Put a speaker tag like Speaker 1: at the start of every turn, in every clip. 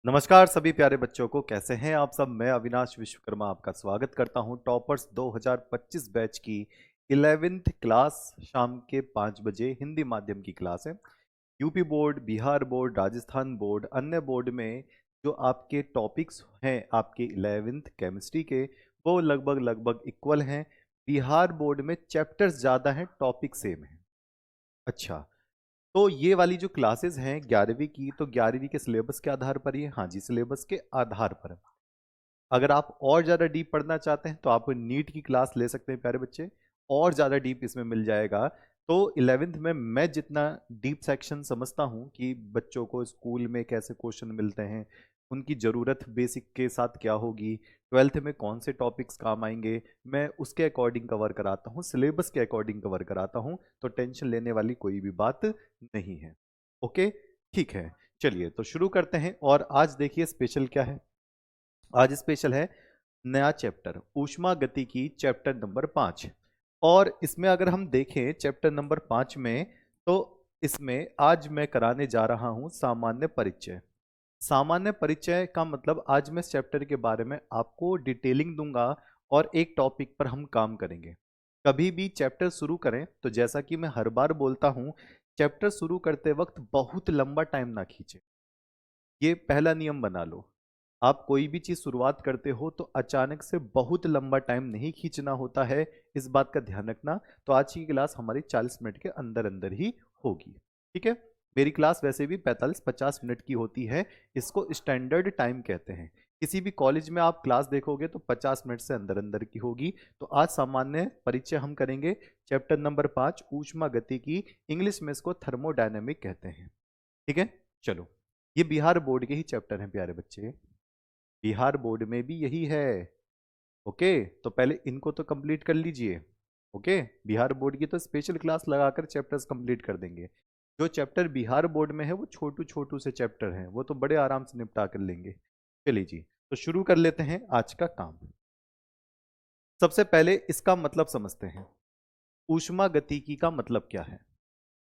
Speaker 1: नमस्कार सभी प्यारे बच्चों को, कैसे हैं आप सब। मैं अविनाश विश्वकर्मा आपका स्वागत करता हूं टॉपर्स 2025 बैच की 11th क्लास। शाम के 5 बजे हिंदी माध्यम की क्लास है। UP board, Bihar board, Rajasthan board, अन्य बोर्ड में जो आपके टॉपिक्स हैं आपके 11th केमिस्ट्री के, वो लगभग लगभग इक्वल हैं। बिहार बोर्ड में चैप्टर्स ज़्यादा हैं, टॉपिक सेम है। अच्छा, तो ये वाली जो क्लासेस हैं 11वीं की, तो 11वीं के सिलेबस के आधार पर ही है। हाँ जी, सिलेबस के आधार पर। अगर आप और ज़्यादा डीप पढ़ना चाहते हैं तो आप नीट की क्लास ले सकते हैं प्यारे बच्चे, और ज़्यादा डीप इसमें मिल जाएगा। तो 11th में मैं जितना डीप सेक्शन समझता हूँ कि बच्चों को स्कूल में कैसे क्वेश्चन मिलते हैं, उनकी ज़रूरत बेसिक के साथ क्या होगी, 12th में कौन से टॉपिक्स काम आएंगे, मैं उसके अकॉर्डिंग कवर कराता हूँ, सिलेबस के अकॉर्डिंग कवर कराता हूँ। तो टेंशन लेने वाली कोई भी बात नहीं है। ओके, ठीक है। चलिए तो शुरू करते हैं। और आज देखिए स्पेशल क्या है। आज स्पेशल है नया चैप्टर ऊष्मा गति की, चैप्टर नंबर 5। और इसमें अगर हम देखें चैप्टर नंबर 5 में, तो इसमें आज मैं कराने जा रहा हूं सामान्य परिचय। सामान्य परिचय का मतलब आज मैं इस चैप्टर के बारे में आपको डिटेलिंग दूंगा और एक टॉपिक पर हम काम करेंगे। कभी भी चैप्टर शुरू करें तो जैसा कि मैं हर बार बोलता हूं, चैप्टर शुरू करते वक्त बहुत लंबा टाइम ना खींचे। ये पहला नियम बना लो। आप कोई भी चीज शुरुआत करते हो तो अचानक से बहुत लंबा टाइम नहीं खींचना होता है, इस बात का ध्यान रखना। तो आज की क्लास हमारी 40 मिनट के अंदर अंदर ही होगी, ठीक है। मेरी क्लास वैसे भी 45-50 मिनट की होती है, इसको स्टैंडर्ड टाइम कहते हैं। किसी भी कॉलेज में आप क्लास देखोगे तो 50 मिनट से अंदर अंदर की होगी। तो आज सामान्य परिचय हम करेंगे, चैप्टर नंबर 5 ऊष्मा गति की। इंग्लिश में इसको थर्मोडायनेमिक कहते हैं, ठीक है। चलो, ये बिहार बोर्ड के ही चैप्टर हैं प्यारे बच्चे, बिहार बोर्ड में भी यही है। ओके, तो पहले इनको तो कंप्लीट कर लीजिए। ओके, बिहार बोर्ड की तो स्पेशल क्लास लगाकर चैप्टर्स कंप्लीट कर देंगे। जो चैप्टर बिहार बोर्ड में है वो छोटू छोटू से चैप्टर हैं, वो तो बड़े आराम से निपटा कर लेंगे। चलिए जी, तो शुरू कर लेते हैं आज का काम। सबसे पहले इसका मतलब समझते हैं। ऊष्मा गतिकी का मतलब क्या है।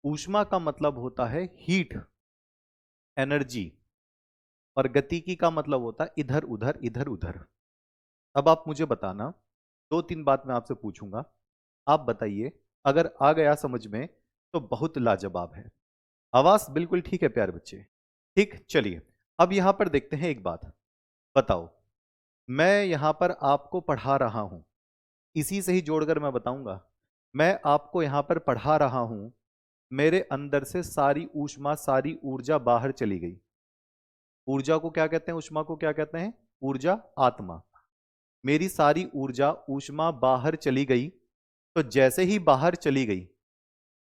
Speaker 1: ऊष्मा का मतलब होता है हीट, एनर्जी, और गतिकी का मतलब होता है इधर उधर इधर उधर। अब आप मुझे बताना, दो तीन बात मैं आपसे पूछूंगा, आप बताइए। अगर आ गया समझ में तो बहुत लाजवाब है। आवाज बिल्कुल ठीक है प्यारे बच्चे, ठीक। चलिए, अब यहां पर देखते हैं एक बात। बताओ, मैं यहां पर आपको पढ़ा रहा हूं, इसी से ही जोड़कर मैं बताऊंगा। मैं आपको यहां पर पढ़ा रहा हूं, मेरे अंदर से सारी ऊष्मा, सारी ऊर्जा बाहर चली गई। ऊर्जा को क्या कहते हैं, ऊष्मा को क्या कहते हैं, ऊर्जा, आत्मा। मेरी सारी ऊर्जा, ऊष्मा बाहर चली गई। तो जैसे ही बाहर चली गई,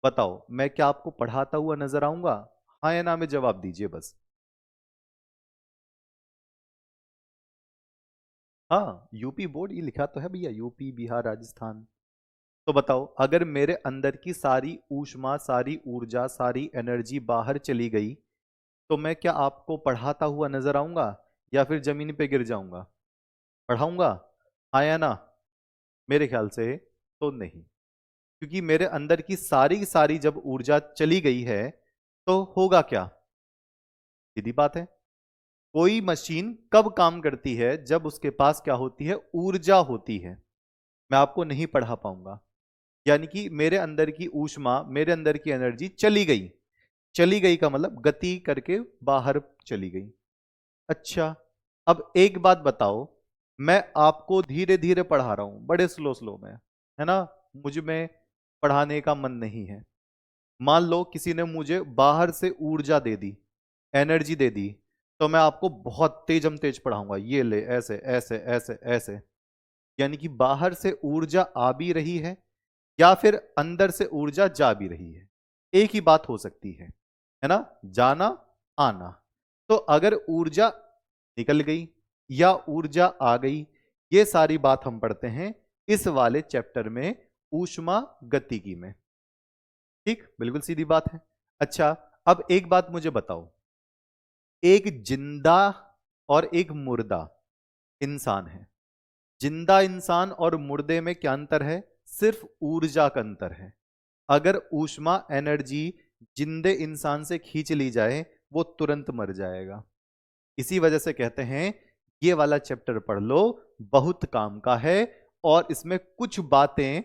Speaker 1: बताओ मैं क्या आपको पढ़ाता हुआ नजर आऊंगा। हाँ या ना में जवाब दीजिए बस। हाँ, यूपी बोर्ड ये लिखा तो है भैया, यूपी, बिहार, राजस्थान। तो बताओ, अगर मेरे अंदर की सारी ऊष्मा, सारी ऊर्जा, सारी एनर्जी बाहर चली गई, तो मैं क्या आपको पढ़ाता हुआ नजर आऊंगा या फिर जमीन पे गिर जाऊंगा। पढ़ाऊंगा, हाँ या ना। मेरे ख्याल से तो नहीं, क्योंकि मेरे अंदर की सारी की सारी जब ऊर्जा चली गई है तो होगा क्या। सीधी बात है, कोई मशीन कब काम करती है, जब उसके पास क्या होती है, ऊर्जा होती है। मैं आपको नहीं पढ़ा पाऊंगा। यानी कि मेरे अंदर की ऊष्मा, मेरे अंदर की एनर्जी चली गई। चली गई का मतलब गति करके बाहर चली गई। अच्छा, अब एक बात बताओ, मैं आपको धीरे धीरे पढ़ा रहा हूं, बड़े स्लो स्लो में, है ना। मुझ में पढ़ाने का मन नहीं है। मान लो किसी ने मुझे बाहर से ऊर्जा दे दी, एनर्जी दे दी, तो मैं आपको बहुत तेजम तेज पढ़ाऊंगा, ये ले, ऐसे ऐसे ऐसे ऐसे। यानी कि बाहर से ऊर्जा आ भी रही है या फिर अंदर से ऊर्जा जा भी रही है, एक ही बात हो सकती है ना, जाना, आना। तो अगर ऊर्जा निकल गई या ऊर्जा आ गई, ये सारी बात हम पढ़ते हैं इस वाले चैप्टर में, ऊष्मा गतिकी में। ठीक, बिल्कुल सीधी बात है। अच्छा, अब एक बात मुझे बताओ, एक जिंदा और एक मुर्दा इंसान है। जिंदा इंसान और मुर्दे में क्या अंतर है, सिर्फ ऊर्जा का अंतर है। अगर ऊष्मा, एनर्जी जिंदे इंसान से खींच ली जाए, वो तुरंत मर जाएगा। इसी वजह से कहते हैं ये वाला चैप्टर पढ़ लो, बहुत काम का है, और इसमें कुछ बातें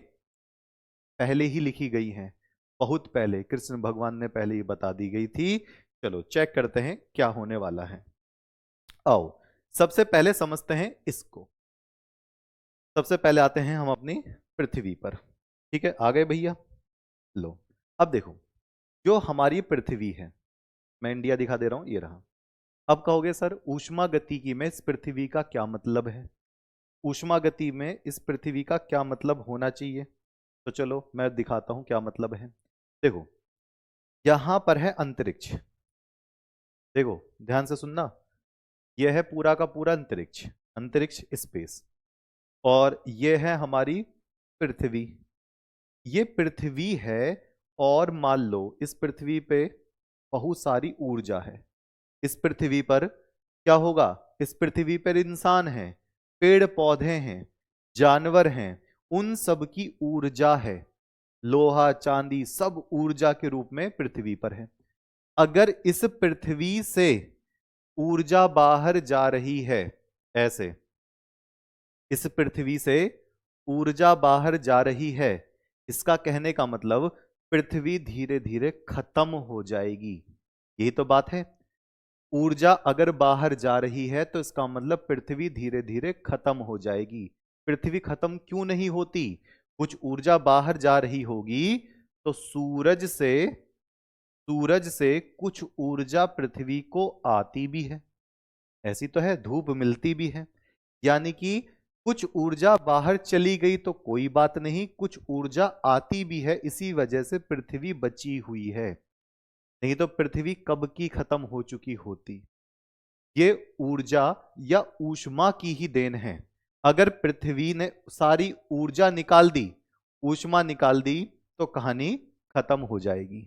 Speaker 1: पहले ही लिखी गई हैं, बहुत पहले कृष्ण भगवान ने पहले ही बता दी गई थी। चलो चेक करते हैं क्या होने वाला है। आओ सबसे पहले समझते हैं इसको। सबसे पहले आते हैं हम अपनी पृथ्वी पर। ठीक है, आ गए भैया? लो अब देखो, जो हमारी पृथ्वी है, मैं इंडिया दिखा दे रहा हूं, ये रहा। अब कहोगे सर ऊष्मा गतिकी में इस पृथ्वी का क्या मतलब है, ऊष्मा गति में इस पृथ्वी का क्या मतलब होना चाहिए? तो चलो मैं दिखाता हूं क्या मतलब है। देखो यहां पर है अंतरिक्ष, देखो ध्यान से सुनना, यह है पूरा का पूरा अंतरिक्ष, अंतरिक्ष स्पेस, और यह है हमारी पृथ्वी, ये पृथ्वी है। और मान लो इस पृथ्वी पे बहुत सारी ऊर्जा है, इस पृथ्वी पर क्या होगा, इस पृथ्वी पर इंसान हैं, पेड़ पौधे हैं, जानवर हैं, उन सब की ऊर्जा है, लोहा चांदी सब ऊर्जा के रूप में पृथ्वी पर है। अगर इस पृथ्वी से ऊर्जा बाहर जा रही है, ऐसे इस पृथ्वी से ऊर्जा बाहर जा रही है, इसका कहने का मतलब पृथ्वी धीरे धीरे खत्म हो जाएगी, यही तो बात है। ऊर्जा अगर बाहर जा रही है तो इसका मतलब पृथ्वी धीरे धीरे खत्म हो जाएगी। पृथ्वी खत्म क्यों नहीं होती? कुछ ऊर्जा बाहर जा रही होगी तो सूरज से कुछ ऊर्जा पृथ्वी को आती भी है, ऐसी तो है, धूप मिलती भी है, यानी कि कुछ ऊर्जा बाहर चली गई तो कोई बात नहीं, कुछ ऊर्जा आती भी है, इसी वजह से पृथ्वी बची हुई है, नहीं तो पृथ्वी कब की खत्म हो चुकी होती। ये ऊर्जा या ऊष्मा की ही देन है। अगर पृथ्वी ने सारी ऊर्जा निकाल दी, ऊष्मा निकाल दी, तो कहानी खत्म हो जाएगी।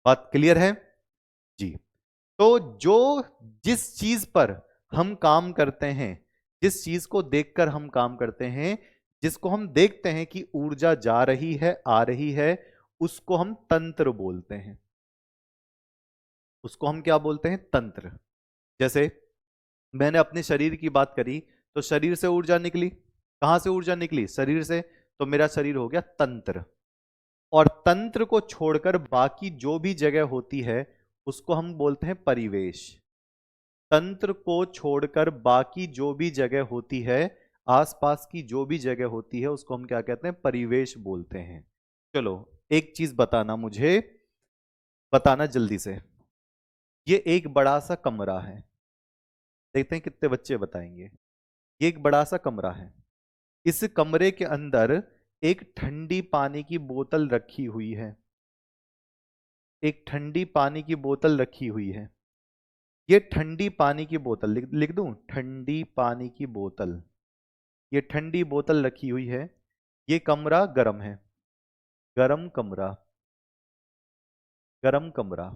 Speaker 1: बात क्लियर है जी? तो जो जिस चीज पर हम काम करते हैं, जिस चीज को देखकर हम काम करते हैं, जिसको हम देखते हैं कि ऊर्जा जा रही है आ रही है, उसको हम तंत्र बोलते हैं, उसको हम क्या बोलते हैं? तंत्र। जैसे मैंने अपने शरीर की बात करी, तो शरीर से ऊर्जा निकली, कहां से ऊर्जा निकली? शरीर से, तो मेरा शरीर हो गया तंत्र। और तंत्र को छोड़कर बाकी जो भी जगह होती है उसको हम बोलते हैं परिवेश। तंत्र को छोड़कर बाकी जो भी जगह होती है, आसपास की जो भी जगह होती है, उसको हम क्या कहते हैं? परिवेश बोलते हैं। चलो एक चीज बताना मुझे, बताना जल्दी से। ये एक बड़ा सा कमरा है, देखते हैं कितने बच्चे बताएंगे। ये एक बड़ा सा कमरा है, इस कमरे के अंदर एक ठंडी पानी की बोतल रखी हुई है, एक ठंडी पानी की बोतल रखी हुई है। ये ठंडी पानी की बोतल लिख दूं, ठंडी पानी की बोतल, ये ठंडी बोतल रखी हुई है। ये कमरा गर्म है, गर्म कमरा, गर्म कमरा,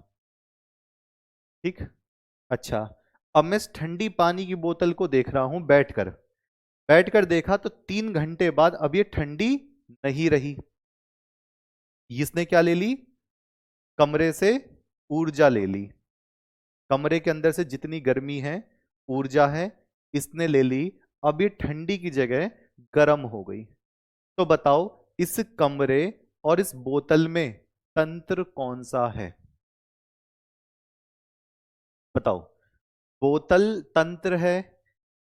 Speaker 1: ठीक। अच्छा, अब मैं इस ठंडी पानी की बोतल को देख रहा हूं बैठकर, बैठकर देखा तो 3 घंटे बाद अब ये ठंडी नहीं रही। इसने क्या ले ली? कमरे से ऊर्जा ले ली, कमरे के अंदर से जितनी गर्मी है, ऊर्जा है, इसने ले ली। अब ये ठंडी की जगह गर्म हो गई। तो बताओ इस कमरे और इस बोतल में तंत्र कौन सा है? बताओ, बोतल तंत्र है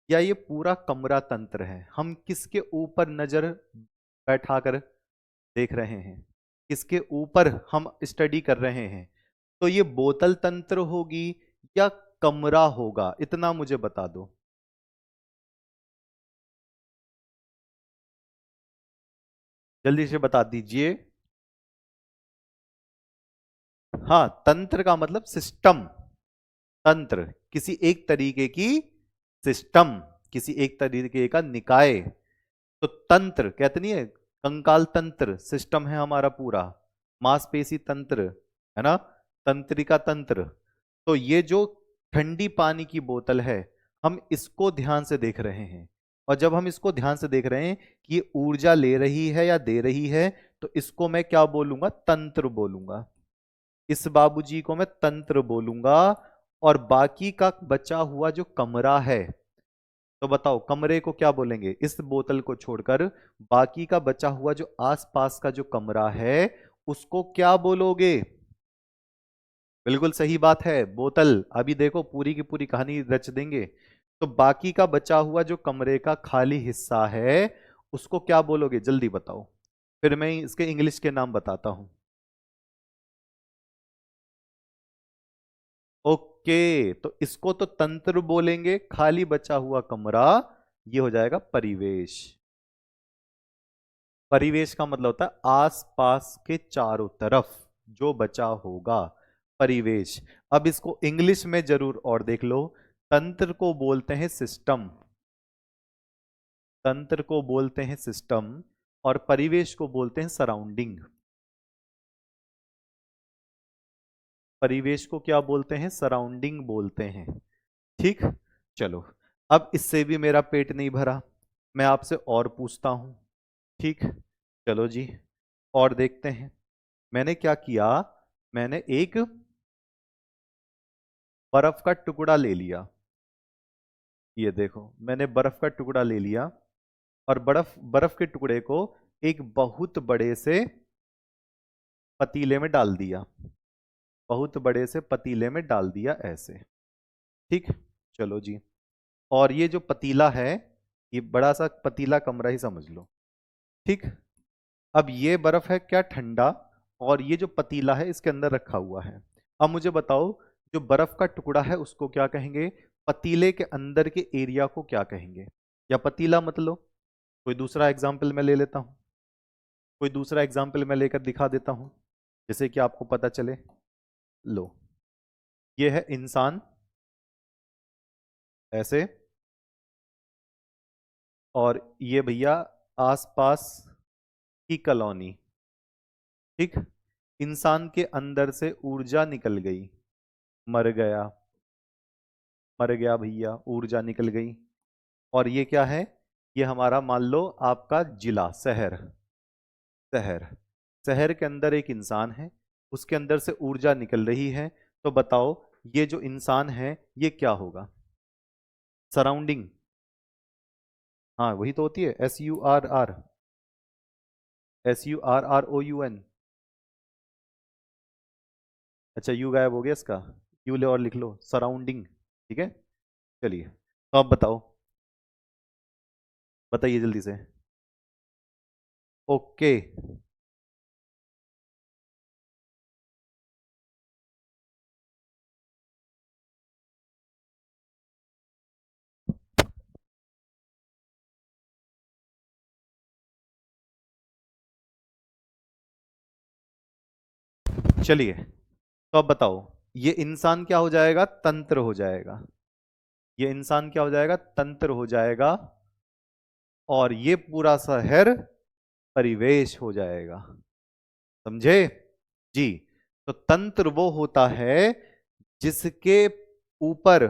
Speaker 1: या ये पूरा कमरा तंत्र है? हम किसके ऊपर नजर बैठाकर देख रहे हैं, किसके ऊपर हम स्टडी कर रहे हैं? तो ये बोतल तंत्र होगी या कमरा होगा, इतना मुझे बता दो। जल्दी से बता दीजिए। हाँ, तंत्र का मतलब सिस्टम, तंत्र किसी एक तरीके की सिस्टम, किसी एक तरीके का निकाय। तो तंत्र कहते नहीं है, कंकाल तंत्र सिस्टम है हमारा पूरा, मांसपेशी तंत्र है ना, तंत्रिका तंत्र। तो ये जो ठंडी पानी की बोतल है, हम इसको ध्यान से देख रहे हैं, और जब हम इसको ध्यान से देख रहे हैं कि ये ऊर्जा ले रही है या दे रही है, तो इसको मैं क्या बोलूंगा? तंत्र बोलूंगा। इस बाबूजी को मैं तंत्र बोलूंगा। और बाकी का बचा हुआ जो कमरा है, तो बताओ कमरे को क्या बोलेंगे? इस बोतल को छोड़कर बाकी का बचा हुआ जो आसपास का जो कमरा है उसको क्या बोलोगे? बिल्कुल सही बात है, बोतल। अभी देखो पूरी की पूरी कहानी रच देंगे। तो बाकी का बचा हुआ जो कमरे का खाली हिस्सा है उसको क्या बोलोगे? जल्दी बताओ, फिर मैं इसके इंग्लिश के नाम बताता हूं। ओके, तो इसको तो तंत्र बोलेंगे, खाली बचा हुआ कमरा ये हो जाएगा परिवेश। परिवेश का मतलब होता है आसपास के चारों तरफ जो बचा होगा, परिवेश। अब इसको इंग्लिश में जरूर और देख लो। तंत्र को बोलते हैं सिस्टम, तंत्र को बोलते हैं सिस्टम, और परिवेश को बोलते हैं सराउंडिंग। परिवेश को क्या बोलते हैं? सराउंडिंग बोलते हैं। ठीक, चलो। अब इससे भी मेरा पेट नहीं भरा, मैं आपसे और पूछता हूं। ठीक, चलो जी, और देखते हैं। मैंने क्या किया, मैंने एक बर्फ का टुकड़ा ले लिया। ये देखो, मैंने बर्फ का टुकड़ा ले लिया और बर्फ बर्फ के टुकड़े को एक बहुत बड़े से पतीले में डाल दिया, बहुत बड़े से पतीले में डाल दिया ऐसे। ठीक, चलो जी। और ये जो पतीला है, ये बड़ा सा पतीला कमरा ही समझ लो। ठीक, अब ये बर्फ है क्या ठंडा, और ये जो पतीला है इसके अंदर रखा हुआ है। अब मुझे बताओ, जो बर्फ का टुकड़ा है उसको क्या कहेंगे? पतीले के अंदर के एरिया को क्या कहेंगे? या पतीला मत लो, कोई दूसरा एग्जाम्पल मैं ले लेता हूं, कोई दूसरा एग्जाम्पल मैं लेकर दिखा देता हूं, जैसे कि आपको पता चले। लो, ये है इंसान ऐसे, और ये भैया आसपास की कॉलोनी। ठीक, इंसान के अंदर से ऊर्जा निकल गई, मर गया, मर गया भैया, ऊर्जा निकल गई। और ये क्या है? ये हमारा मान लो आपका जिला, शहर। शहर, शहर के अंदर एक इंसान है, उसके अंदर से ऊर्जा निकल रही है। तो बताओ ये जो इंसान है ये क्या होगा? सराउंडिंग। हाँ वही तो होती है, SURR, SURROUN। अच्छा, यू गायब हो गया इसका, यू ले और लिख लो, सराउंडिंग। ठीक है, चलिए, तो अब बताओ, बताइए जल्दी से। ओके, चलिए, तो अब बताओ, ये इंसान क्या हो जाएगा? तंत्र हो जाएगा। ये इंसान क्या हो जाएगा? तंत्र हो जाएगा। और ये पूरा शहर परिवेश हो जाएगा। समझे जी? तो तंत्र वो होता है जिसके ऊपर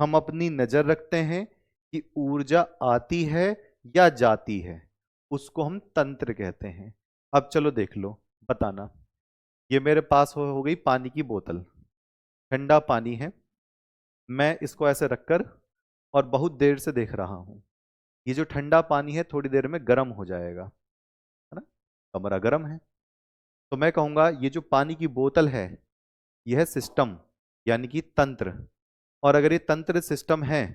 Speaker 1: हम अपनी नजर रखते हैं कि ऊर्जा आती है या जाती है, उसको हम तंत्र कहते हैं। अब चलो देख लो, बताना। ये मेरे पास हो गई पानी की बोतल, ठंडा पानी है। मैं इसको ऐसे रखकर और बहुत देर से देख रहा हूं। ये जो ठंडा पानी है थोड़ी देर में गर्म हो जाएगा, है ना? कमरा गर्म है, तो मैं कहूंगा ये जो पानी की बोतल है यह है सिस्टम, यानी कि तंत्र। और अगर ये तंत्र सिस्टम है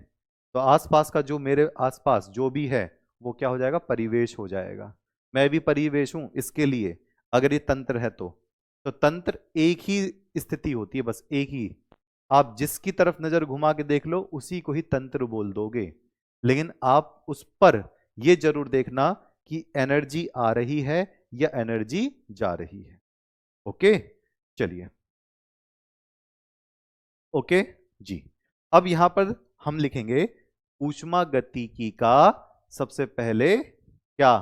Speaker 1: तो आसपास का जो मेरे आसपास जो भी है वो क्या हो जाएगा? परिवेश हो जाएगा। मैं भी परिवेश हूं इसके लिए, अगर ये तंत्र है तो तंत्र एक ही स्थिति होती है, बस एक ही। आप जिसकी तरफ नजर घुमा के देख लो उसी को ही तंत्र बोल दोगे, लेकिन आप उस पर ये जरूर देखना कि एनर्जी आ रही है या एनर्जी जा रही है। ओके, चलिए, ओके जी। अब यहां पर हम लिखेंगे ऊष्मा गतिकी का सबसे पहले क्या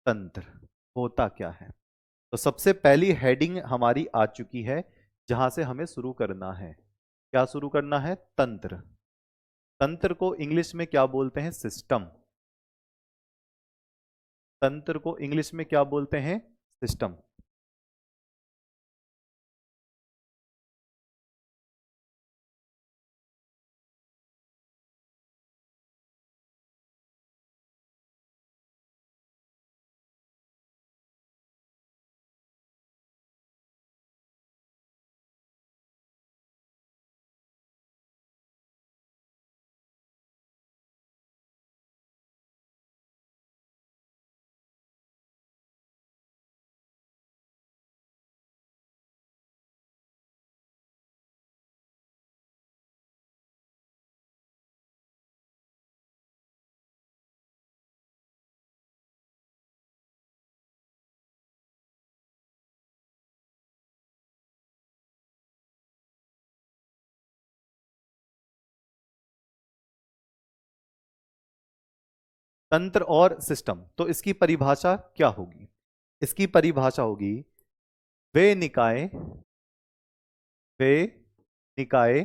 Speaker 1: तंत्र होता क्या है। तो सबसे पहली हेडिंग हमारी आ चुकी है जहां से हमें शुरू करना है। क्या शुरू करना है? तंत्र। तंत्र को इंग्लिश में क्या बोलते हैं? सिस्टम। तंत्र को इंग्लिश में क्या बोलते हैं? सिस्टम। तंत्र और सिस्टम, तो इसकी परिभाषा क्या होगी? इसकी परिभाषा होगी वे निकाय, वे निकाय,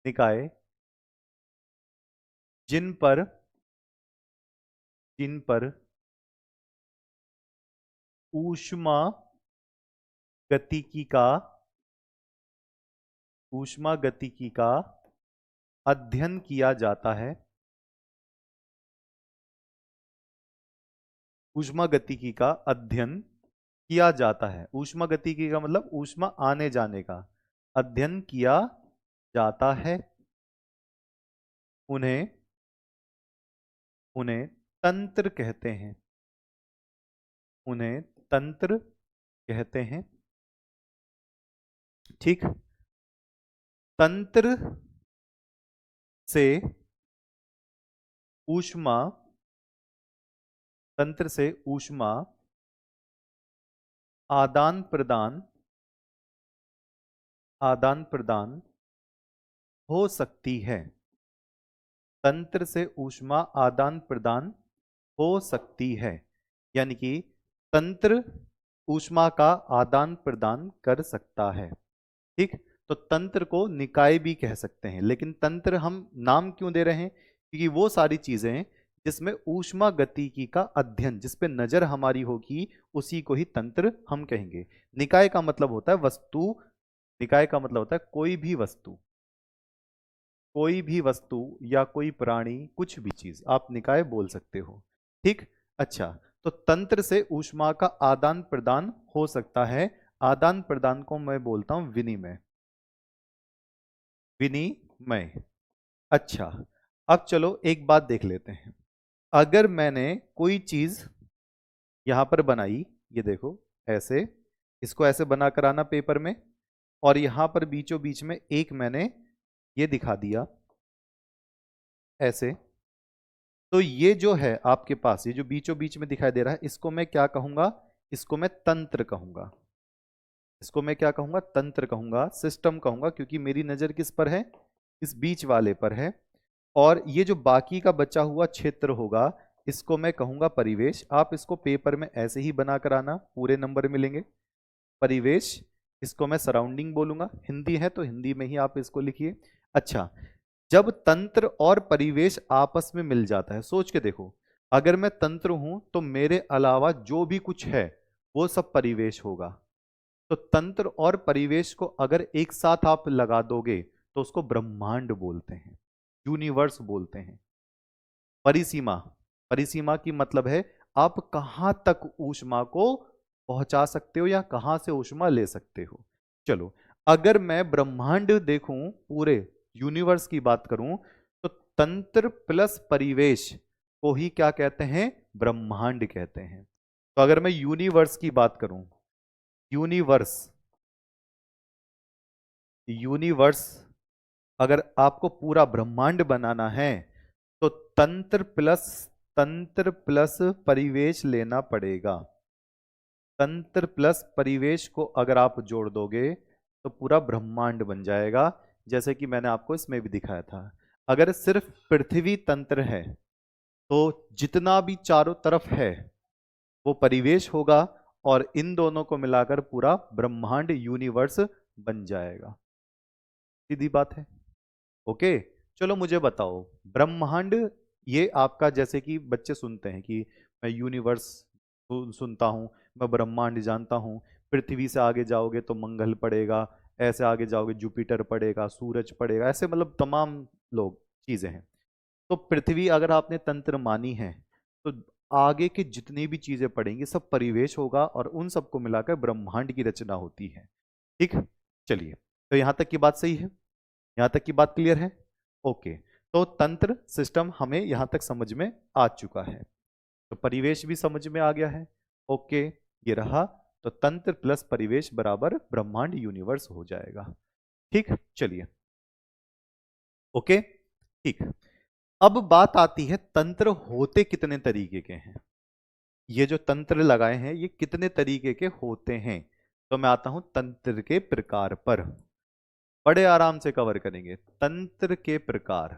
Speaker 1: निकाय जिन पर, जिन पर ऊष्मा गतिकी का, ऊष्मा गतिकी का अध्ययन किया जाता है, ऊष्मा गतिकी का अध्ययन किया जाता है। ऊष्मा गतिकी का मतलब ऊष्मा आने जाने का अध्ययन किया जाता है। उन्हें, उन्हें तंत्र कहते हैं, उन्हें तंत्र कहते हैं। ठीक, तंत्र से ऊष्मा, तंत्र से ऊष्मा आदान प्रदान, आदान प्रदान हो सकती है। तंत्र से ऊष्मा आदान प्रदान हो सकती है, यानी कि तंत्र ऊष्मा का आदान प्रदान कर सकता है। ठीक, तो तंत्र को निकाय भी कह सकते हैं, लेकिन तंत्र हम नाम क्यों दे रहे हैं? क्योंकि वो सारी चीजें जिसमें ऊष्मा गतिकी का अध्ययन, जिस पे नजर हमारी होगी, उसी को ही तंत्र हम कहेंगे। निकाय का मतलब होता है वस्तु, निकाय का मतलब होता है कोई भी वस्तु, कोई भी वस्तु या कोई प्राणी, कुछ भी चीज आप निकाय बोल सकते हो। ठीक, अच्छा, तो तंत्र से ऊष्मा का आदान प्रदान हो सकता है। आदान प्रदान को मैं बोलता हूं विनिमय, विनिमय। अच्छा, अब चलो एक बात देख लेते हैं। अगर मैंने कोई चीज यहां पर बनाई, ये देखो ऐसे, इसको ऐसे बनाकर आना पेपर में, और यहां पर बीचों बीच में एक मैंने ये दिखा दिया ऐसे, तो ये जो है आपके पास, ये जो बीचों बीच में दिखाई दे रहा है, इसको मैं क्या कहूंगा? इसको मैं तंत्र कहूंगा। इसको मैं क्या कहूंगा? तंत्र कहूंगा, सिस्टम कहूंगा, क्योंकि मेरी नजर किस पर है? इस बीच वाले पर है। और ये जो बाकी का बचा हुआ क्षेत्र होगा, इसको मैं कहूंगा परिवेश। आप इसको पेपर में ऐसे ही बना कर आना, पूरे नंबर मिलेंगे। परिवेश, इसको मैं सराउंडिंग बोलूंगा, हिंदी है तो हिंदी में ही आप इसको लिखिए। अच्छा, जब तंत्र और परिवेश आपस में मिल जाता है, सोच के देखो, अगर मैं तंत्र हूं तो मेरे अलावा जो भी कुछ है वो सब परिवेश होगा। तो तंत्र और परिवेश को अगर एक साथ आप लगा दोगे तो उसको ब्रह्मांड बोलते हैं, यूनिवर्स बोलते हैं। परिसीमा, परिसीमा की मतलब है आप कहां तक ऊष्मा को पहुंचा सकते हो या कहां से ऊष्मा ले सकते हो। चलो, अगर मैं ब्रह्मांड देखूं, पूरे यूनिवर्स की बात करूं, तो तंत्र प्लस परिवेश को ही क्या कहते हैं? ब्रह्मांड कहते हैं। तो अगर मैं यूनिवर्स की बात करूं, यूनिवर्स, यूनिवर्स अगर आपको पूरा ब्रह्मांड बनाना है तो तंत्र प्लस, तंत्र प्लस परिवेश लेना पड़ेगा। तंत्र प्लस परिवेश को अगर आप जोड़ दोगे तो पूरा ब्रह्मांड बन जाएगा, जैसे कि मैंने आपको इसमें भी दिखाया था। अगर सिर्फ पृथ्वी तंत्र है तो जितना भी चारों तरफ है वो परिवेश होगा, और इन दोनों को मिलाकर पूरा ब्रह्मांड, यूनिवर्स बन जाएगा। सीधी बात है। ओके, चलो मुझे बताओ, ब्रह्मांड, ये आपका, जैसे कि बच्चे सुनते हैं कि मैं यूनिवर्स सुनता हूं, मैं ब्रह्मांड जानता हूं, पृथ्वी से आगे जाओगे तो मंगल पड़ेगा, ऐसे आगे जाओगे जुपिटर पड़ेगा, सूरज पड़ेगा, ऐसे मतलब तमाम लोग चीजें हैं। तो पृथ्वी अगर आपने तंत्र मानी है तो आगे की जितनी भी चीजें पड़ेंगी सब परिवेश होगा, और उन सबको मिलाकर ब्रह्मांड की रचना होती है। ठीक, चलिए, तो यहां तक की बात सही है? यहां तक की बात क्लियर है? ओके, तो तंत्र सिस्टम हमें यहां तक समझ में आ चुका है, तो परिवेश भी समझ में आ गया है। ओके, ये रहा, तो तंत्र प्लस परिवेश बराबर ब्रह्मांड, यूनिवर्स हो जाएगा। ठीक, चलिए, ओके, ठीक। अब बात आती है तंत्र होते कितने तरीके के हैं। ये जो तंत्र लगाए हैं ये कितने तरीके के होते हैं, तो मैं आता हूं तंत्र के प्रकार पर। बड़े आराम से कवर करेंगे तंत्र के प्रकार।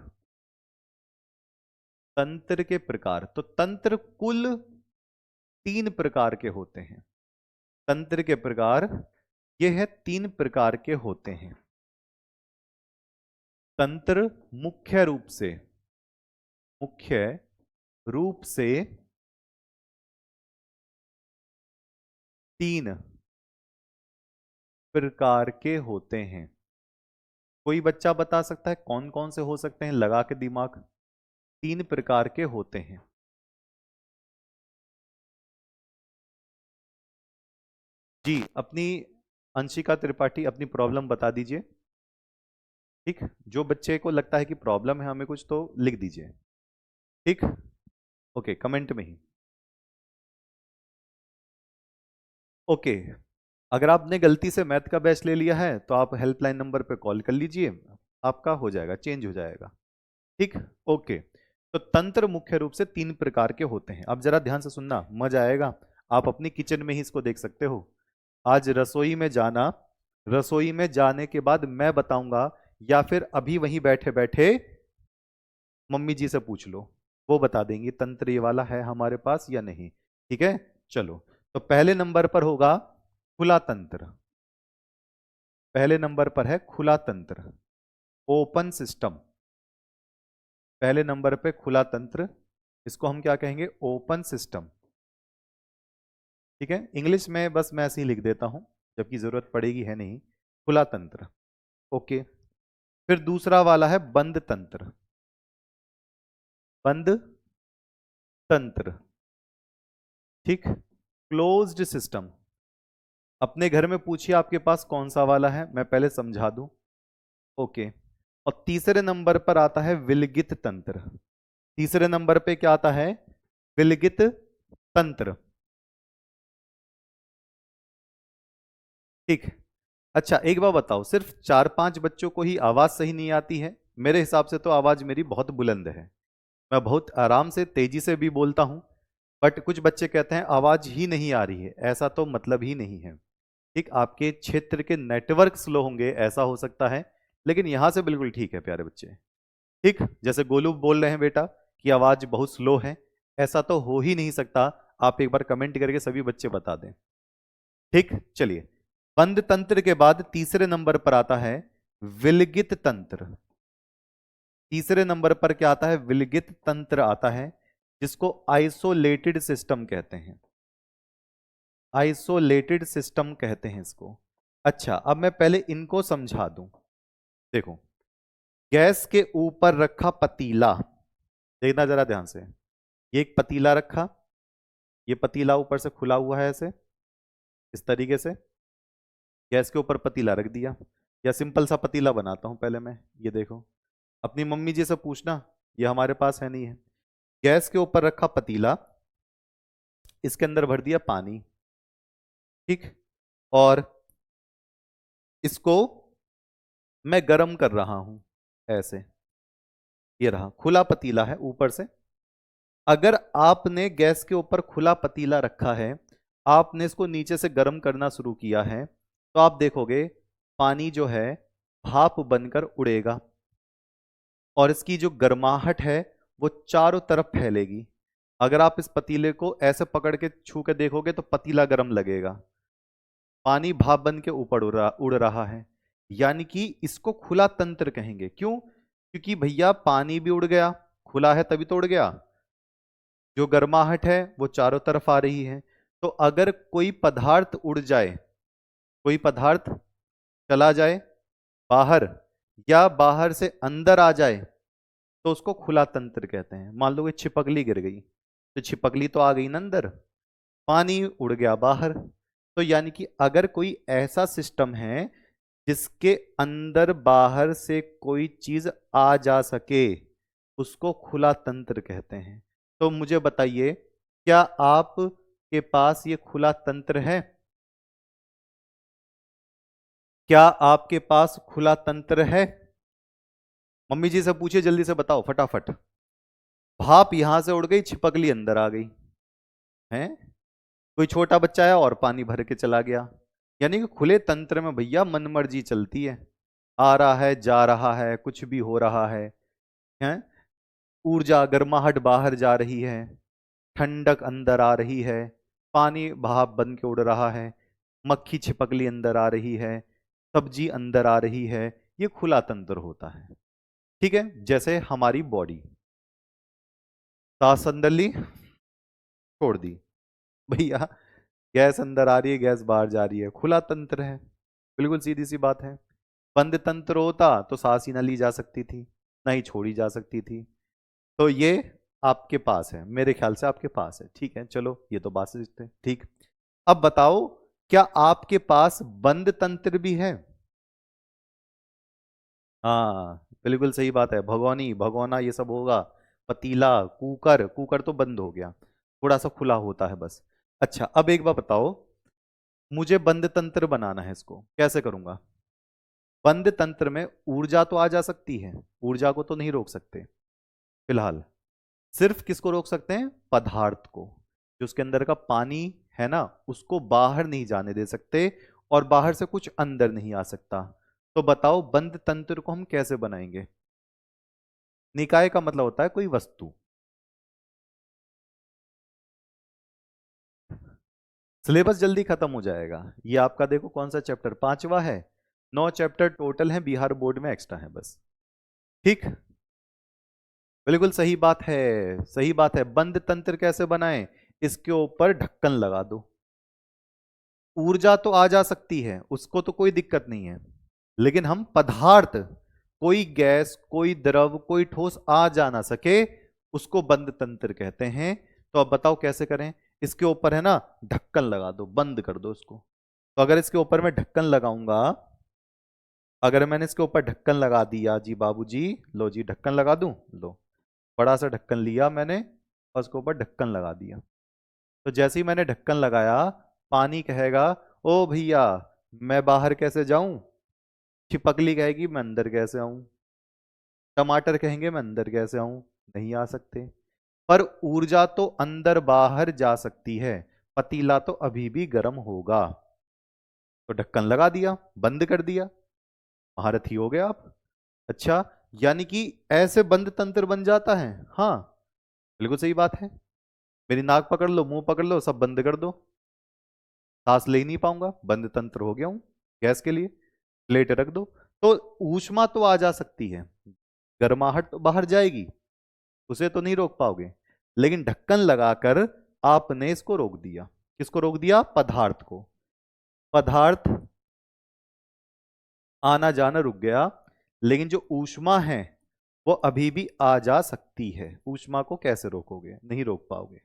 Speaker 1: तंत्र के प्रकार, तो तंत्र कुल 3 प्रकार के होते हैं। तंत्र के प्रकार ये है 3 प्रकार के होते हैं। तंत्र मुख्य रूप से 3 प्रकार के होते हैं। कोई बच्चा बता सकता है कौन कौन से हो सकते हैं? लगा के दिमाग। 3 प्रकार के होते हैं। जी, अपनी अंशिका त्रिपाठी अपनी प्रॉब्लम बता दीजिए। ठीक, जो बच्चे को लगता है कि प्रॉब्लम है हमें कुछ, तो लिख दीजिए। ठीक, ओके, कमेंट में ही। ओके, अगर आपने गलती से मैथ का बैच ले लिया है तो आप हेल्पलाइन नंबर पे कॉल कर लीजिए, आपका हो जाएगा, चेंज हो जाएगा। ठीक, ओके। तो तंत्र मुख्य रूप से 3 प्रकार के होते हैं। अब जरा ध्यान से सुनना, मजा आएगा। आप अपनी किचन में ही इसको देख सकते हो। आज रसोई में जाना, रसोई में जाने के बाद मैं बताऊंगा, या फिर अभी वहीं बैठे बैठे मम्मी जी से पूछ लो, वो बता देंगी तंत्र ये वाला है हमारे पास या नहीं। ठीक है, चलो। तो पहले नंबर पर होगा खुला तंत्र। पहले नंबर पर है खुला तंत्र, ओपन सिस्टम। पहले नंबर पे खुला तंत्र, इसको हम क्या कहेंगे? Open system. ठीक है, इंग्लिश में बस मैं ऐसे ही लिख देता हूं, जबकि जरूरत पड़ेगी है नहीं। खुला तंत्र, ओके। फिर दूसरा वाला है बंद तंत्र। बंद तंत्र, ठीक, क्लोज्ड सिस्टम। अपने घर में पूछिए आपके पास कौन सा वाला है, मैं पहले समझा दूं। ओके। और तीसरे नंबर पर आता है विलगित तंत्र। तीसरे नंबर पे क्या आता है? विलगित तंत्र। ठीक, अच्छा एक बार बताओ, सिर्फ 4-5 बच्चों को ही आवाज सही नहीं आती है? मेरे हिसाब से तो आवाज मेरी बहुत बुलंद है, मैं बहुत आराम से तेजी से भी बोलता हूं। बट कुछ बच्चे कहते हैं आवाज ही नहीं आ रही है, ऐसा तो मतलब ही नहीं है। ठीक, आपके क्षेत्र के नेटवर्क स्लो होंगे, ऐसा हो सकता है, लेकिन यहां से बिल्कुल ठीक है प्यारे बच्चे। ठीक, जैसे गोलू बोल रहे हैं बेटा कि आवाज बहुत स्लो है, ऐसा तो हो ही नहीं सकता। आप एक बार कमेंट करके सभी बच्चे बता दें। ठीक, चलिए। बंद तंत्र के बाद तीसरे नंबर पर आता है विलगित तंत्र। तीसरे नंबर पर क्या आता है? विलगित तंत्र आता है, जिसको आइसोलेटेड सिस्टम कहते हैं। आइसोलेटेड सिस्टम कहते हैं इसको। अच्छा, अब मैं पहले इनको समझा दूं। देखो, गैस के ऊपर रखा पतीला, देखना जरा ध्यान से। ये एक पतीला रखा, ये पतीला ऊपर से खुला हुआ है ऐसे, इस तरीके से गैस के ऊपर पतीला रख दिया। या सिंपल सा पतीला बनाता हूं पहले मैं, ये देखो। अपनी मम्मी जी से पूछना, ये हमारे पास है नहीं है। गैस के ऊपर रखा पतीला, इसके अंदर भर दिया पानी, ठीक, और इसको मैं गर्म कर रहा हूं ऐसे। ये रहा, खुला पतीला है ऊपर से। अगर आपने गैस के ऊपर खुला पतीला रखा है, आपने इसको नीचे से गर्म करना शुरू किया है, तो आप देखोगे पानी जो है भाप बनकर उड़ेगा, और इसकी जो गर्माहट है वो चारों तरफ फैलेगी। अगर आप इस पतीले को ऐसे पकड़ के छू के देखोगे तो पतीला गर्म लगेगा, पानी भाप बन के ऊपर उड़ रहा है। यानी कि इसको खुला तंत्र कहेंगे। क्यों? क्योंकि भैया पानी भी उड़ गया, खुला है तभी तो उड़ गया, जो गर्माहट है वो चारों तरफ आ रही है। तो अगर कोई पदार्थ उड़ जाए, कोई पदार्थ चला जाए बाहर, या बाहर से अंदर आ जाए, तो उसको खुला तंत्र कहते हैं। मान लो कि छिपकली गिर गई, तो छिपकली तो आ गई ना अंदर, पानी उड़ गया बाहर। तो यानी कि अगर कोई ऐसा सिस्टम है जिसके अंदर बाहर से कोई चीज आ जा सके, उसको खुला तंत्र कहते हैं। तो मुझे बताइए, क्या आपके पास ये खुला तंत्र है? क्या आपके पास खुला तंत्र है? मम्मी जी से पूछिए, जल्दी से बताओ फटाफट। भाप यहां से उड़ गई, छिपकली अंदर आ गई है, कोई छोटा बच्चा है और पानी भर के चला गया। यानी कि खुले तंत्र में भैया मन मर्जी चलती है, आ रहा है जा रहा है, कुछ भी हो रहा है, हैं? ऊर्जा गर्माहट बाहर जा रही है, ठंडक अंदर आ रही है, पानी भाप बन के उड़ रहा है, मक्खी छिपकली अंदर आ रही है, सब्जी अंदर आ रही है। ये खुला तंत्र होता है। ठीक है, जैसे हमारी बॉडी, सांस अंदर ली, छोड़ दी, भैया गैस अंदर आ रही है, गैस बाहर जा रही है, खुला तंत्र है। बिल्कुल सीधी सी बात है। बंद तंत्र होता तो सांस ही ना ली जा सकती थी, ना ही छोड़ी जा सकती थी। तो ये आपके पास है, मेरे ख्याल से आपके पास है। ठीक है, चलो ये तो बात समझते हैं। ठीक, अब बताओ, क्या आपके पास बंद तंत्र भी है? हाँ, बिल्कुल सही बात है। भगोनी भगोना ये सब होगा, पतीला, कुकर, कुकर तो बंद हो गया, थोड़ा सा खुला होता है बस। अच्छा, अब एक बात बताओ, मुझे बंद तंत्र बनाना है, इसको कैसे करूंगा? बंद तंत्र में ऊर्जा तो आ जा सकती है, ऊर्जा को तो नहीं रोक सकते फिलहाल। सिर्फ किसको रोक सकते हैं? पदार्थ को, जो उसके अंदर का पानी है ना, उसको बाहर नहीं जाने दे सकते, और बाहर से कुछ अंदर नहीं आ सकता। तो बताओ, बंद तंत्र को हम कैसे बनाएंगे? निकाय का मतलब होता है कोई वस्तु। सिलेबस जल्दी खत्म हो जाएगा। ये आपका देखो कौन सा चैप्टर, पांचवा है। 9 चैप्टर टोटल है, बिहार बोर्ड में एक्स्ट्रा है बस। ठीक, बिल्कुल सही बात है, सही बात है। बंद तंत्र कैसे बनाएं? इसके ऊपर ढक्कन लगा दो। ऊर्जा तो आ जा सकती है, उसको तो कोई दिक्कत नहीं है, लेकिन हम पदार्थ, कोई गैस, कोई द्रव, कोई ठोस आ जा ना सके, उसको बंद तंत्र कहते हैं। तो अब बताओ कैसे करें? इसके ऊपर है ना ढक्कन लगा दो, बंद कर दो इसको। तो अगर इसके ऊपर मैं ढक्कन लगाऊंगा, अगर मैंने इसके ऊपर ढक्कन लगा दिया जी बाबूजी, लो जी ढक्कन लगा दूं, लो, बड़ा सा ढक्कन लिया मैंने और उसके ऊपर ढक्कन लगा दिया। तो जैसे ही मैंने ढक्कन लगाया, पानी कहेगा ओ भैया मैं बाहर कैसे जाऊं, छिपकली कहेगी मैं अंदर कैसे आऊं, टमाटर कहेंगे मैं अंदर कैसे आऊं, नहीं आ सकते। पर ऊर्जा तो अंदर बाहर जा सकती है, पतीला तो अभी भी गर्म होगा। तो ढक्कन लगा दिया, बंद कर दिया, महारथी हो गए आप। अच्छा, यानी कि ऐसे बंद तंत्र बन जाता है। हाँ, बिल्कुल सही बात है। मेरी नाक पकड़ लो, मुंह पकड़ लो, सब बंद कर दो, सांस ले ही नहीं पाऊंगा, बंद तंत्र हो गया हूं। गैस के लिए प्लेट रख दो, तो ऊष्मा तो आ जा सकती है, गर्माहट तो बाहर जाएगी, उसे तो नहीं रोक पाओगे। लेकिन ढक्कन लगाकर आपने इसको रोक दिया। किसको रोक दिया? पदार्थ को। पदार्थ आना जाना रुक गया, लेकिन जो ऊष्मा है वो अभी भी आ जा सकती है। ऊष्मा को कैसे रोकोगे? नहीं रोक पाओगे।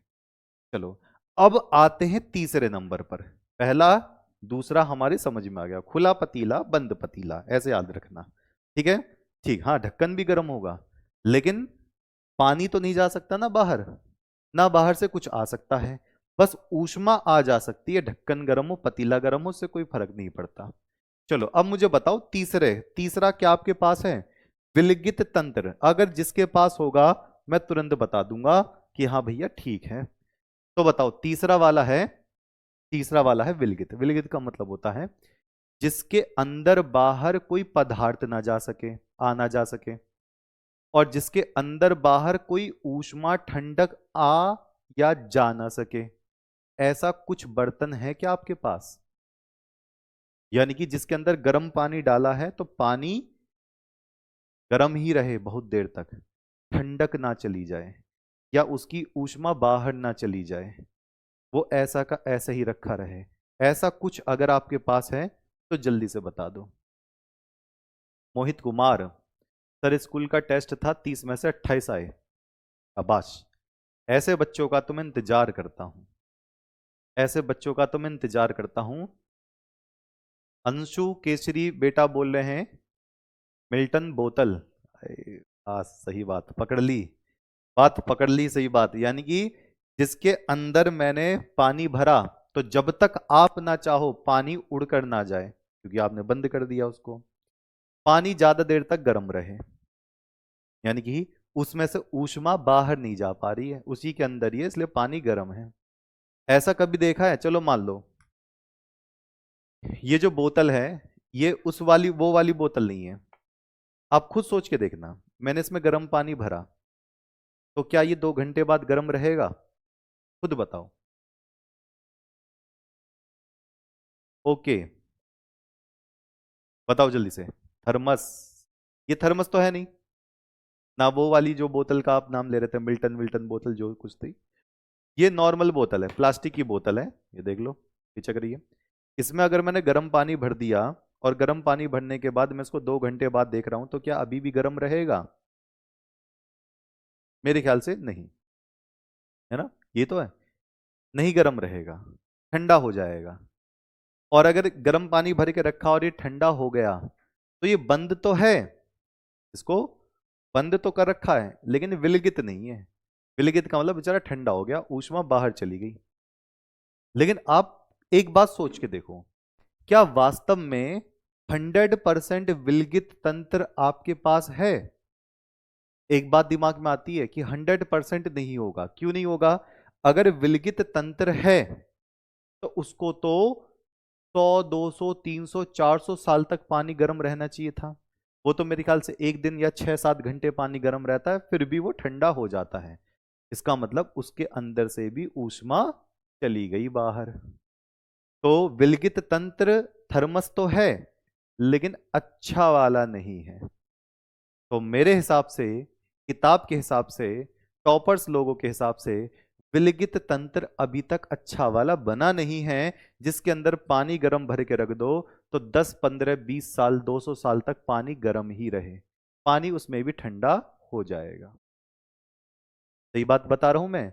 Speaker 1: चलो, अब आते हैं तीसरे नंबर पर। पहला दूसरा हमारे समझ में आ गया, खुला पतीला बंद पतीला, ऐसे याद रखना। ठीक है, ठीक, हाँ ढक्कन भी गर्म होगा, लेकिन पानी तो नहीं जा सकता ना बाहर, ना बाहर से कुछ आ सकता है, बस ऊष्मा आ जा सकती है। ढक्कन गर्म हो, पतीला गर्म हो, उससे कोई फर्क नहीं पड़ता। चलो अब मुझे बताओ, तीसरा क्या आपके पास है? विलगित तंत्र। अगर जिसके पास होगा मैं तुरंत बता दूंगा कि हाँ भैया ठीक है। तो बताओ, तीसरा वाला है विलगित। विलगित का मतलब होता है जिसके अंदर बाहर कोई पदार्थ ना जा सके, आना जा सके, और जिसके अंदर बाहर कोई ऊष्मा ठंडक आ या जा ना सके। ऐसा कुछ बर्तन है क्या आपके पास? यानी कि जिसके अंदर गर्म पानी डाला है तो पानी गर्म ही रहे बहुत देर तक, ठंडक ना चली जाए, या उसकी ऊष्मा बाहर ना चली जाए, वो ऐसा का ऐसा ही रखा रहे। ऐसा कुछ अगर आपके पास है तो जल्दी से बता दो। मोहित कुमार, सर स्कूल का टेस्ट था, 30 में से 28 आए। शाबाश, ऐसे बच्चों का तो मैं इंतजार करता हूं, ऐसे बच्चों का तो मैं इंतजार करता हूं। अंशु केसरी बेटा बोल रहे हैं, मिल्टन बोतल। हाँ सही बात पकड़ ली, बात पकड़ ली, सही बात। यानी कि जिसके अंदर मैंने पानी भरा, तो जब तक आप ना चाहो पानी उड़कर ना जाए, क्योंकि आपने बंद कर दिया उसको, पानी ज्यादा देर तक गर्म रहे, यानी कि उसमें से ऊष्मा बाहर नहीं जा पा रही है, उसी के अंदर ही है, इसलिए पानी गर्म है। ऐसा कभी देखा है? चलो मान लो ये जो बोतल है, ये उस वाली वो वाली बोतल नहीं है। आप खुद सोच के देखना, मैंने इसमें गर्म पानी भरा, तो क्या ये 2 घंटे बाद गर्म रहेगा? खुद बताओ। ओके, बताओ जल्दी से। थर्मस। ये थर्मस तो है नहीं ना, वो वाली जो बोतल का आप नाम ले रहे थे, मिल्टन विल्टन बोतल जो कुछ थी। ये नॉर्मल बोतल है, प्लास्टिक की बोतल है, ये देख लो, पिचक रही है। इसमें अगर मैंने गर्म पानी भर दिया और गर्म पानी भरने के बाद मैं इसको 2 घंटे बाद देख रहा हूं, तो क्या अभी भी गर्म रहेगा? मेरे ख्याल से नहीं, है ना, ये तो है, नहीं गर्म रहेगा, ठंडा हो जाएगा। और अगर गर्म पानी भर के रखा और ये ठंडा हो गया, तो ये बंद तो है, इसको बंद तो कर रखा है, लेकिन विलगित नहीं है। विलगित का मतलब बेचारा ठंडा हो गया, ऊष्मा बाहर चली गई। लेकिन आप एक बात सोच के देखो, क्या वास्तव में 100% विलगित तंत्र आपके पास है? एक बात दिमाग में आती है कि 100% नहीं होगा। क्यों नहीं होगा? अगर विलगित तंत्र है तो उसको तो 100, 200, 300, 400 साल तक पानी गर्म रहना चाहिए था। वो तो मेरे ख्याल से एक दिन या 6-7 घंटे पानी गर्म रहता है, फिर भी वो ठंडा हो जाता है। इसका मतलब उसके अंदर से भी ऊष्मा चली गई बाहर। तो विलगित तंत्र थर्मस तो है, लेकिन अच्छा वाला नहीं है। तो मेरे हिसाब से, किताब के हिसाब से, टॉपर्स लोगों के हिसाब से, विलगित तंत्र अभी तक अच्छा वाला बना नहीं है, जिसके अंदर पानी गर्म भर के रख दो तो 10, 15, 20 साल, 200 साल तक पानी गर्म ही रहे, पानी उसमें भी ठंडा हो जाएगा। सही बात बता रहा हूं मैं,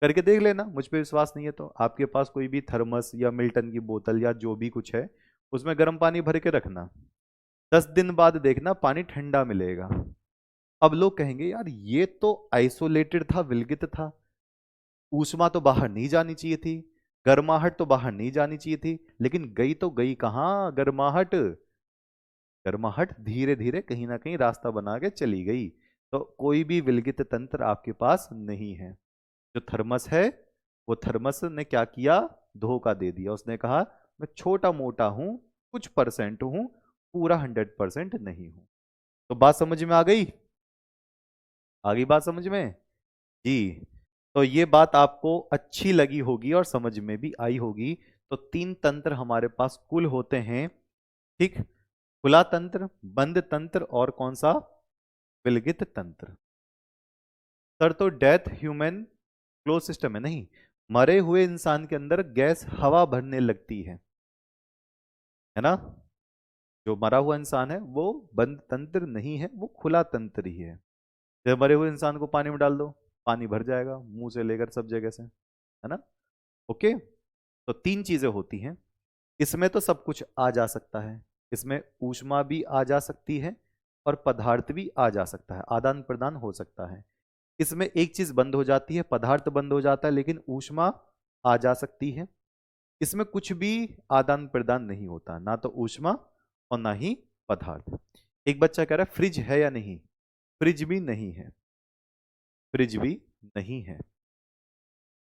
Speaker 1: करके देख लेना। मुझ पे विश्वास नहीं है तो आपके पास कोई भी थर्मस या मिल्टन की बोतल या जो भी कुछ है, उसमें गर्म पानी भर के रखना, 10 दिन बाद देखना पानी ठंडा मिलेगा। अब लोग कहेंगे यार ये तो आइसोलेटेड था, विलगित था, ऊष्मा तो बाहर नहीं जानी चाहिए थी, गर्माहट तो बाहर नहीं जानी चाहिए थी, लेकिन गई तो गई कहाँ गर्माहट? गर्माहट धीरे धीरे कहीं ना कहीं रास्ता बना के चली गई। तो कोई भी विलगित तंत्र आपके पास नहीं है। जो थर्मस है, वो थर्मस ने क्या किया? धोखा दे दिया। उसने कहा मैं छोटा मोटा हूं, कुछ परसेंट हूं, पूरा 100% नहीं हूं। तो बात समझ में आ गई? आ गई बात समझ में? जी। तो ये बात आपको अच्छी लगी होगी और समझ में भी आई होगी। तो 3 तंत्र हमारे पास कुल होते हैं, ठीक? खुला तंत्र, बंद तंत्र, और कौन सा? विलगित तंत्र। सर तो डेथ ह्यूमन क्लोज सिस्टम है नहीं, मरे हुए इंसान के अंदर गैस हवा भरने लगती है ना? जो मरा हुआ इंसान है वो बंद तंत्र नहीं है, वो खुला तंत्र ही है। जब मरे हुए इंसान को पानी में डाल दो, पानी भर जाएगा मुंह से लेकर सब जगह से, है ना? ओके। तो 3 चीजें होती हैं इसमें, तो सब कुछ आ जा सकता है। इसमें ऊष्मा भी आ जा सकती है और पदार्थ भी आ जा सकता है, आदान प्रदान हो सकता है। इसमें एक चीज बंद हो जाती है, पदार्थ बंद हो जाता है, लेकिन ऊष्मा आ जा सकती है। इसमें कुछ भी आदान प्रदान नहीं होता, ना तो ऊष्मा और ना ही पदार्थ। एक बच्चा कह रहा है फ्रिज है या नहीं? फ्रिज भी नहीं है, फ्रिज भी नहीं है,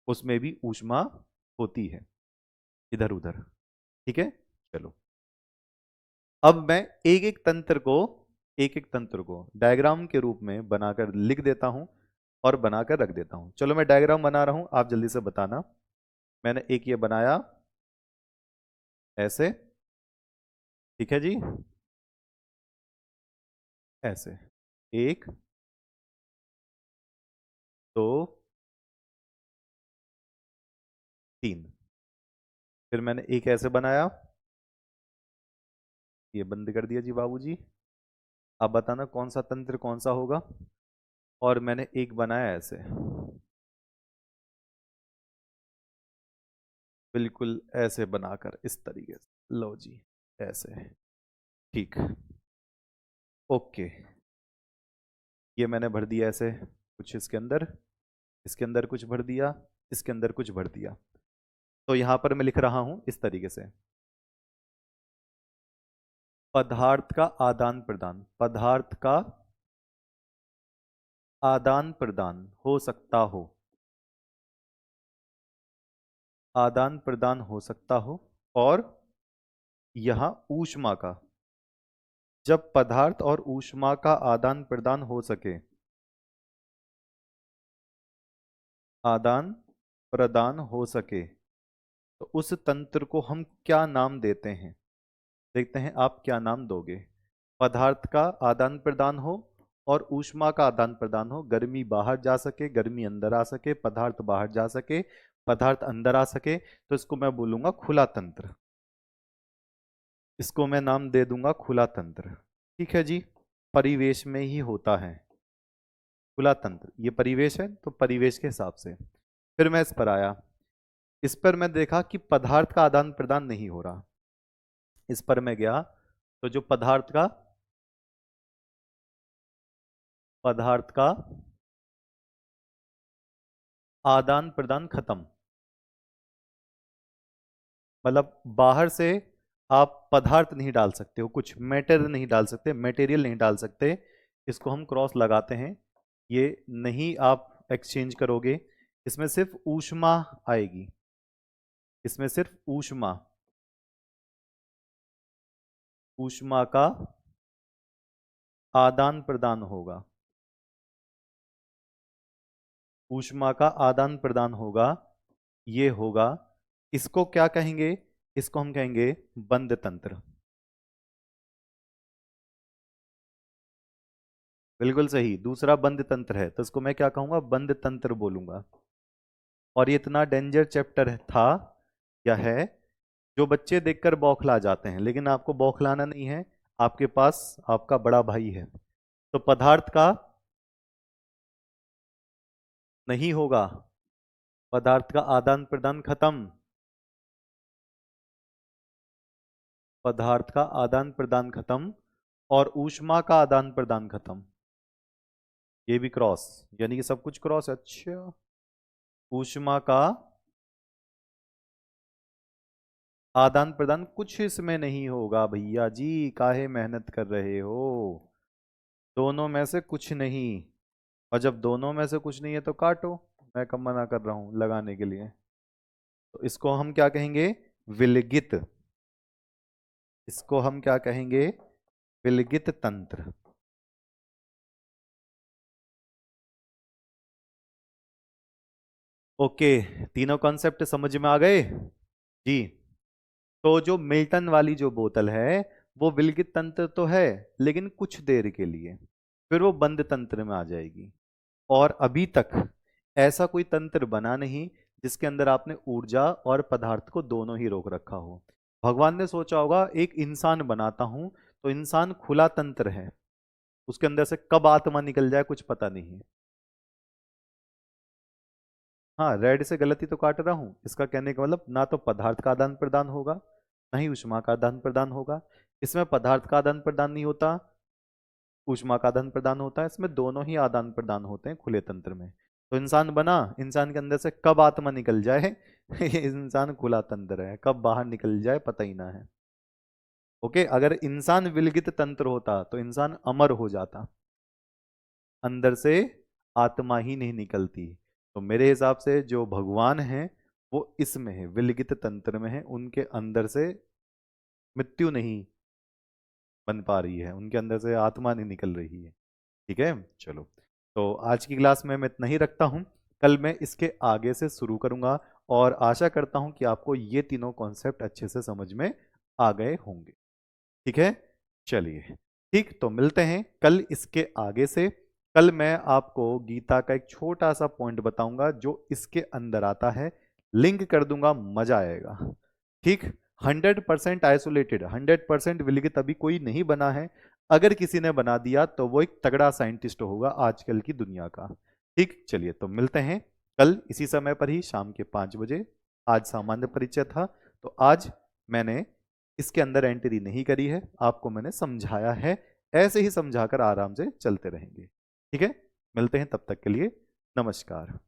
Speaker 1: उसमें भी ऊष्मा होती है इधर उधर। ठीक है, चलो। अब मैं एक एक तंत्र को डायग्राम के रूप में बनाकर लिख देता हूं और बनाकर रख देता हूं। चलो मैं डायग्राम बना रहा हूं, आप जल्दी से बताना। मैंने एक ये बनाया ऐसे, ठीक है जी, ऐसे, 1, 2, 3। फिर मैंने एक ऐसे बनाया, ये बंद कर दिया जी बाबूजी। अब बताना कौन सा तंत्र कौन सा होगा। और मैंने एक बनाया ऐसे, बिल्कुल ऐसे बनाकर इस तरीके से, लो जी, ऐसे। ठीक, ओके। ये मैंने भर दिया ऐसे कुछ इसके अंदर, इसके अंदर कुछ भर दिया, इसके अंदर कुछ भर दिया। तो यहां पर मैं लिख रहा हूं इस तरीके से, पदार्थ का आदान प्रदान, पदार्थ का आदान प्रदान हो सकता हो, आदान प्रदान हो सकता हो। और यहां ऊष्मा का, जब पदार्थ और ऊष्मा का आदान प्रदान हो सके, आदान प्रदान हो सके तो उस तंत्र को हम क्या नाम देते हैं? देखते हैं आप क्या नाम दोगे। पदार्थ का आदान प्रदान हो और ऊष्मा का आदान प्रदान हो, गर्मी बाहर जा सके, गर्मी अंदर आ सके, पदार्थ बाहर जा सके, पदार्थ अंदर आ सके, तो इसको मैं बोलूंगा खुला तंत्र। इसको मैं नाम दे दूंगा खुला तंत्र। ठीक है जी, परिवेश में ही होता है खुला तंत्र। ये परिवेश है तो परिवेश के हिसाब से। फिर मैं इस पर आया, इस पर मैं देखा कि पदार्थ का आदान प्रदान नहीं हो रहा। इस पर मैं गया तो जो पदार्थ का आदान प्रदान खत्म। मतलब बाहर से आप पदार्थ नहीं डाल सकते हो, कुछ मैटर नहीं डाल सकते, मटेरियल नहीं डाल सकते। इसको हम क्रॉस लगाते हैं, ये नहीं आप एक्सचेंज करोगे। इसमें सिर्फ ऊष्मा आएगी, इसमें सिर्फ ऊष्मा, ऊष्मा का आदान प्रदान होगा, ऊष्मा का आदान प्रदान होगा, ये होगा। इसको क्या कहेंगे? इसको हम कहेंगे बंद तंत्र। बिल्कुल सही, दूसरा बंद तंत्र है, तो इसको मैं क्या कहूंगा? बंद तंत्र बोलूंगा। और ये इतना डेंजर चैप्टर था या है, जो बच्चे देखकर बौखला जाते हैं, लेकिन आपको बौखलाना नहीं है, आपके पास आपका बड़ा भाई है। तो पदार्थ का नहीं होगा, पदार्थ का आदान प्रदान खत्म, पदार्थ का आदान प्रदान खत्म, और ऊष्मा का आदान प्रदान खत्म। ये भी क्रॉस, यानी कि सब कुछ क्रॉस है। अच्छा, ऊष्मा का आदान प्रदान कुछ इसमें नहीं होगा भैया जी, काहे मेहनत कर रहे हो? दोनों में से कुछ नहीं। और जब दोनों में से कुछ नहीं है तो काटो, मैं कब मना कर रहा हूं लगाने के लिए। तो इसको हम क्या कहेंगे? विलगित। इसको हम क्या कहेंगे? विलगित तंत्र। ओके, तीनों कॉन्सेप्ट समझ में आ गए जी। तो जो मिल्टन वाली जो बोतल है वो विलगित तंत्र तो है, लेकिन कुछ देर के लिए, फिर वो बंद तंत्र में आ जाएगी। और अभी तक ऐसा कोई तंत्र बना नहीं जिसके अंदर आपने ऊर्जा और पदार्थ को दोनों ही रोक रखा हो। भगवान ने सोचा होगा एक इंसान बनाता हूं, तो इंसान खुला तंत्र है, उसके अंदर से कब आत्मा निकल जाए कुछ पता नहीं है। हाँ, रेड से गलती तो काट रहा हूं, इसका कहने का मतलब ना तो पदार्थ का आदान प्रदान होगा, ना ही ऊष्मा का आदान प्रदान होगा। इसमें पदार्थ का आदान प्रदान नहीं होता, ऊष्मा का आदान प्रदान होता है, इसमें दोनों ही आदान प्रदान होते हैं खुले तंत्र में। तो इंसान बना, इंसान के अंदर से कब आत्मा निकल जाए ये इंसान खुला तंत्र है, कब बाहर निकल जाए पता ही ना है। ओके, अगर इंसान विलगित तंत्र होता तो इंसान अमर हो जाता, अंदर से आत्मा ही नहीं निकलती। तो मेरे हिसाब से जो भगवान है वो इसमें है, विलगित तंत्र में है, उनके अंदर से मृत्यु नहीं बन पा रही है, उनके अंदर से आत्मा नहीं निकल रही है। ठीक है, चलो। तो आज की क्लास में मैं इतना ही रखता हूँ, कल मैं इसके आगे से शुरू करूंगा, और आशा करता हूं कि आपको ये तीनों कॉन्सेप्ट अच्छे से समझ में आ गए होंगे। ठीक है, चलिए, ठीक, तो मिलते हैं कल इसके आगे से। कल मैं आपको गीता का एक छोटा सा पॉइंट बताऊंगा जो इसके अंदर आता है, लिंक कर दूंगा, मजा आएगा। ठीक, 100% आइसोलेटेड, 100% विलगित अभी कोई नहीं बना है। अगर किसी ने बना दिया तो वो एक तगड़ा साइंटिस्ट होगा आजकल की दुनिया का। ठीक, चलिए, तो मिलते हैं कल इसी समय पर ही, शाम के 5 बजे। आज सामान्य परिचय था, तो आज मैंने इसके अंदर एंट्री नहीं करी है, आपको मैंने समझाया है, ऐसे ही समझाकर आराम से चलते रहेंगे। ठीक है, मिलते हैं, तब तक के लिए नमस्कार।